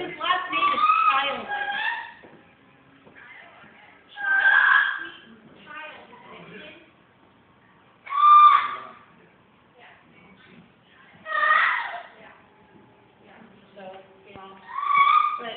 his last name is Child. So, you know, but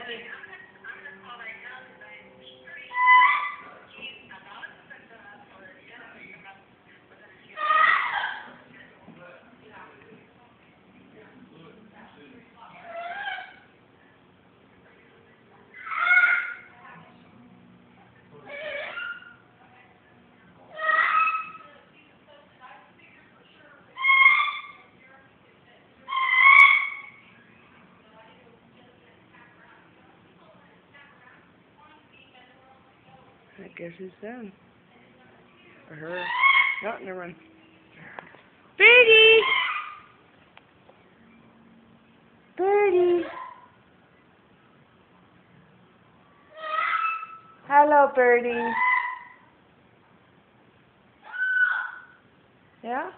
I guess it's them. Or her. No, never mind. Birdie! Birdie! Hello, Birdie. Yeah?